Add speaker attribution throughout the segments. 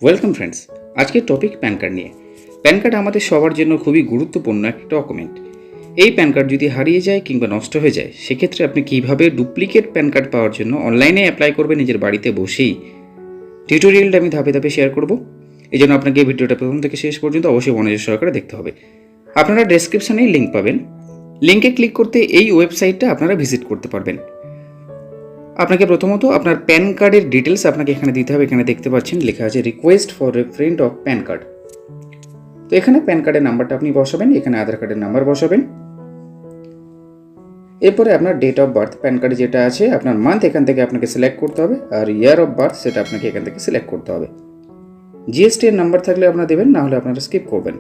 Speaker 1: Welcome friends. আজকের topic pan card নিয়ে। Pan card আমাদের সবার জন্য খুবই গুরুত্বপূর্ণ একটা ডকুমেন্ট। এই প্যান কার্ড যদি হারিয়ে যায় কিংবা নষ্ট হয়ে যায়, সেক্ষেত্রে আপনি কীভাবে ডুপ্লিকেট প্যান কার্ড পাওয়ার জন্য অনলাইনে অ্যাপ্লাই করবেন নিজের বাড়িতে বসেই, টিউটোরিয়ালটা আমি ধাপে ধাপে শেয়ার করব। এই জন্য আপনাকে এই ভিডিওটা প্রথম থেকে শেষ পর্যন্ত অবশ্যই মনোযোগ সহকারে দেখতে হবে। আপনারা ডেসক্রিপশানেই লিঙ্ক পাবেন। লিঙ্কে ক্লিক করতে এই ওয়েবসাইটটা আপনারা ভিজিট করতে পারবেন। আপনাকে প্রথমত আপনার প্যান কার্ডের ডিটেলস আপনাকে এখানে দিতে হবে। এখানে দেখতে পাচ্ছেন লেখা আছে request for reprint of pan card. তো এখানে প্যান কার্ডের নাম্বারটা আপনি বসাবেন, এখানে আধার কার্ডের নাম্বার বসাবেন। এরপরে আপনার ডেট অফ বার্থ, প্যান কার্ডে যেটা আছে আপনার মান্থ এখান থেকে আপনাকে সিলেক্ট করতে হবে, আর ইয়ার অফ বার্থ সেটা আপনাকে এখান থেকে সিলেক্ট করতে হবে। জিএসটি এর নাম্বার থাকলে আপনারা দেবেন, না হলে আপনারা স্কিপ করবেন।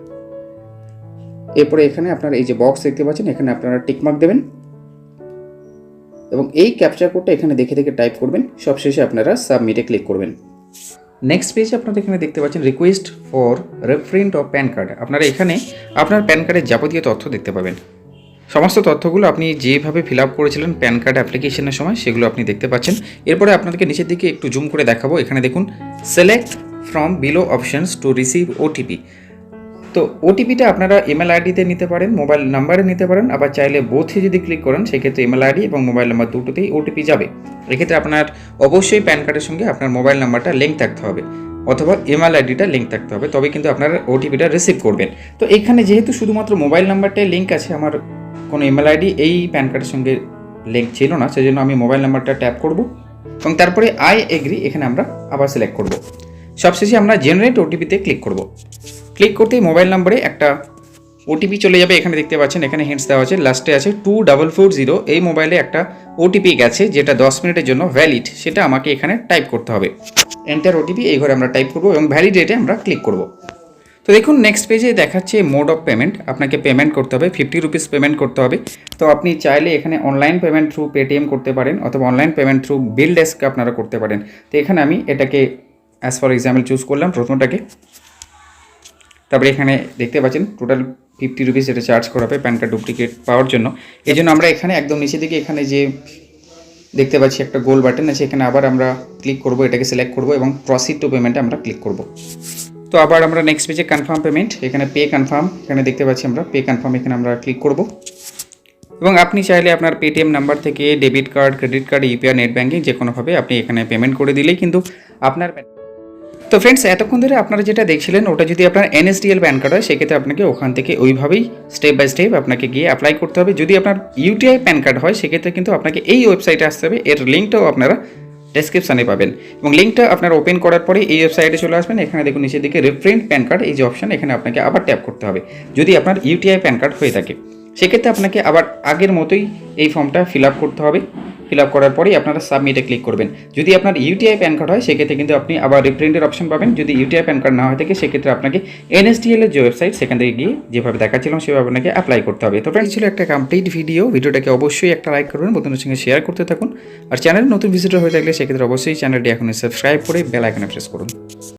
Speaker 1: এরপরে এখানে আপনারা এই যে বক্স দেখতে পাচ্ছেন, এখানে আপনারা টিকমার্ক দেবেন এবং এই ক্যাপচার কোডটা এখানে দেখে দেখে টাইপ করবেন। সবশেষে আপনারা সাবমিটে ক্লিক করবেন। নেক্সট পেজে আপনারা এখানে দেখতে পাচ্ছেন request for reprint of pan card. আপনারা এখানে আপনার প্যান কার্ডের যাবতীয় তথ্য দেখতে পাবেন। সমস্ত তথ্যগুলো আপনি যেভাবে ফিল আপ করেছিলেন প্যান কার্ড অ্যাপ্লিকেশনের সময় সেগুলো আপনি দেখতে পাচ্ছেন। এরপরে আপনাদেরকে নিচের দিকে একটু জুম করে দেখাবো। এখানে দেখুন select from below options to receive OTP. তো ওটিপিটা আপনারা ইমেল আইডিতে নিতে পারেন, মোবাইল নাম্বারে নিতে পারেন, আবার চাইলে বোথে যদি ক্লিক করেন সেক্ষেত্রে ইমেল আইডি এবং মোবাইল নাম্বার দুটোতেই ওটিপি যাবে। এক্ষেত্রে আপনার অবশ্যই প্যান কার্ডের সঙ্গে আপনার মোবাইল নাম্বারটা লিঙ্ক থাকতে হবে অথবা ইমেল আইডিটা লিঙ্ক থাকতে হবে, তবে কিন্তু আপনারা ওটিপিটা রিসিভ করবেন। তো এখানে যেহেতু শুধুমাত্র মোবাইল নাম্বারটাই লিঙ্ক আছে, আমার কোনো ইমেল আইডি এই প্যান কার্ডের সঙ্গে লিঙ্ক ছিল না, সেজন্য আমি মোবাইল নাম্বারটা ট্যাপ করব এবং তারপরে আই এগ্রি এখানে আমরা আবার সিলেক্ট করব। সবশেষে আমরা জেনারেট ওটিপিতে ক্লিক করব। ক্লিক করতেই মোবাইল নম্বরে একটা ওটিপি চলে যাবে। এখানে দেখতে পাচ্ছেন এখানে হিন্টস দেওয়া আছে, লাস্টে আছে 2440। এই মোবাইলে একটা ওটিপি গেছে যেটা 10 মিনিটের জন্য ভ্যালিড, সেটা আমাকে এখানে টাইপ করতে হবে। এন্টার ওটিপি এই ঘরে আমরা টাইপ করব এবং ভ্যালিডেটে আমরা ক্লিক করব। তো দেখুন নেক্সট পেজে দেখাচ্ছে মোড অফ পেমেন্ট। আপনাকে পেমেন্ট করতে হবে 50 রুপিস পেমেন্ট করতে হবে। তো আপনি চাইলে এখানে অনলাইন পেমেন্ট থ্রু পেটিএম করতে পারেন অথবা অনলাইন পেমেন্ট থ্রু বিল ডেস্ক আপনারা করতে পারেন। তো এখানে আমি এটাকে অ্যাজ ফর এক্সাম্পল চুজ করলাম প্রথমটাকে। তারপরে এখানে দেখতে পাচ্ছেন টোটাল 50 রুপিস এটা চার্জ করা হবে প্যান কার্ড ডুপ্লিকেট পাওয়ার জন্য। এই জন্য আমরা এখানে একদম নিচের দিকে এখানে যে দেখতে পাচ্ছি একটা গোল বাটন আছে, এখানে আবার আমরা ক্লিক করব, এটাকে সিলেক্ট করব এবং প্রসিড টু পেমেন্টে আমরা ক্লিক করব। তো আবার আমরা নেক্সট পেজে কনফার্ম পেমেন্ট, এখানে পে কনফার্ম, এখানে দেখতে পাচ্ছি আমরা পে কনফার্ম, এখানে আমরা ক্লিক করব এবং আপনি চাইলে আপনার পেটিএম নাম্বার থেকে debit card, credit card, UPI, net banking যে কোনোভাবে আপনি এখানে পেমেন্ট করে দিলেই কিন্তু আপনার। তো ফ্রেন্ডস, এতক্ষণ ধরে আপনারা যেটা দেখছিলেন ওটা যদি আপনার nsdl প্যান কার্ড হয় সেক্ষেত্রে আপনাকে ওখান থেকে ওইভাবেই স্টেপ বাই স্টেপ আপনাকে গিয়ে অ্যাপ্লাই করতে হবে। যদি আপনার ইউটিআই প্যান কার্ড হয় সেক্ষেত্রে কিন্তু আপনাকে এই ওয়েবসাইটে আসতে হবে। এর লিঙ্কটাও আপনারা ডেসক্রিপশানে পাবেন এবং লিঙ্কটা আপনারা ওপেন করার পরে এই ওয়েবসাইটে চলে আসবেন। এখানে দেখুন নিচের দিকে রিপ্রিন্ট প্যান কার্ড এই যে অপশান, এখানে আপনাকে আবার ট্যাপ করতে হবে। যদি আপনার ইউটিআই প্যান কার্ড হয়ে থাকে সেক্ষেত্রে আপনাকে আবার আগের মতোই এই ফর্মটা ফিল আপ করতে হবে। ফিল আপ করার পরেই আপনারা সাবমিটে ক্লিক করবেন। যদি আপনার ইউটিআই প্যান কার্ড হয় সেক্ষেত্রে কিন্তু আপনি আবার রিপ্রিন্টের অপশন পাবেন। যদি ইউটিআই প্যান কার্ড না হয়ে থাকে সেক্ষেত্রে আপনাকে nsdl এর যে ওয়েবসাইট সেখান থেকে গিয়ে যেভাবে দেখাচ্ছিলাম সেভাবে আপনাকে অ্যাপ্লাই করতে হবে। তো ফ্রেন্ডস, ছিল একটা কমপ্লিট ভিডিও। ভিডিওটাকে অবশ্যই একটা লাইক করবেন, বন্ধুদের সঙ্গে শেয়ার করতে থাকুন। আর চ্যানেল নতুন ভিজিটর হয়ে থাকলে সেক্ষেত্রে অবশ্যই চ্যানেলটি এখন সাবস্ক্রাইব করে বেল আইকনে প্রেস করুন।